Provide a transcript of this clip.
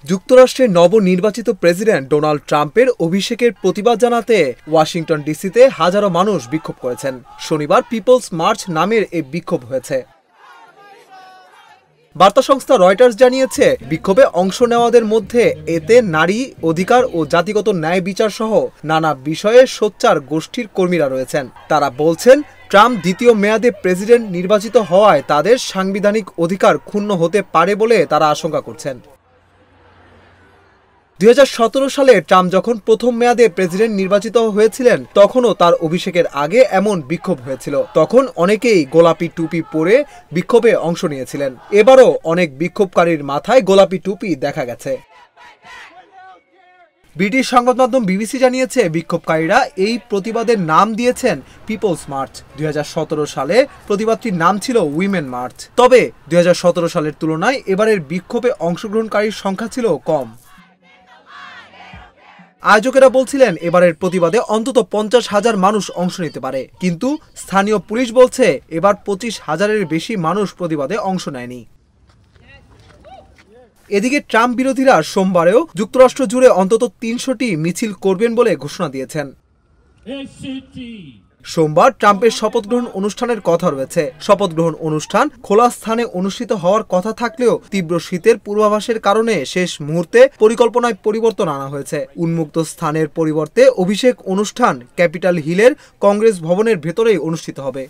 যুক্তরাষ্ট্রের নবনির্বাচিত president Donald ট্রাম্পের অভিষেকের প্রতিবাদ জানাতে ওয়াশিংটন ডিসিতে হাজারো মানুষ বিক্ষোভ করেছেন। শনিবার পিপলস মার্চ নামের এই বিক্ষোভ হয়েছে। বার্তা সংস্থা রয়টার্স জানিয়েছে, বিক্ষোভে অংশ নেওয়াদের মধ্যে এতে নারী অধিকার ও জাতিগত ন্যায় বিচার সহ নানা বিষয়ে সোচ্চার গোষ্ঠীর কর্মীরা রয়েছেন। তারা বলছেন, ট্রাম্প দ্বিতীয় মেয়াদে প্রেসিডেন্ট নির্বাচিত হওয়ায় তাদের সাংবিধানিক অধিকার ক্ষুণ্ণ হতে পারে বলে তারা আশঙ্কা করছেন। 2017 সালে ট্রাম্প যখন প্রথম মেয়াদে প্রেসিডেন্ট নির্বাচিত হয়েছিলেন, তখনও তার অভিষেকের আগে এমন বিক্ষোভ হয়েছিল। তখন অনেকেই গোলাপি টুপি পরে বিক্ষোভে অংশ নিয়েছিলেন। এবারও অনেক বিক্ষোভকারীর মাথায় গোলাপি টুপি দেখা গেছে। ব্রিটিশ সংবাদ মাধ্যম বিবিসি জানিয়েছে, বিক্ষোভকারীরা এই প্রতিবাদের নাম দিয়েছেন পিপলস মার্চ। 2017 সালে প্রতিবাদটির নাম ছিল উইমেন মার্চ। তবে 2017 সালের তুলনায় এবারের বিক্ষোভে অংশগ্রহণকারীর সংখ্যা ছিল কম। আয়োজকেরা বলছিলেন, এবারের প্রতিবাদে অন্তত 50,000 মানুষ অংশ নিতে পারে, কিন্তু স্থানীয় পুলিশ বলছে এবার 25,000-এর বেশি মানুষ প্রতিবাদে অংশ নেয়নি। এদিকে ট্রাম্প বিরোধীরা সোমবারেও যুক্তরাষ্ট্র জুড়ে অন্তত 300টি মিছিল করবেন বলে ঘোষণা দিয়েছেন। সোমবার ট্রাম্পের শপথ গ্রহণ অনুষ্ঠানের কথা রয়েছে। শপথ গ্রহণ অনুষ্ঠান খোলা স্থানে অনুষ্ঠিত হওয়ার কথা থাকলেও তীব্র শীতের পূর্বাভাসের কারণে শেষ মুহূর্তে পরিকল্পনায় পরিবর্তন আনা হয়েছে। উন্মুক্ত স্থানের পরিবর্তে অভিষেক অনুষ্ঠান ক্যাপিটাল হিলের কংগ্রেস ভবনের ভেতরেই অনুষ্ঠিত হবে।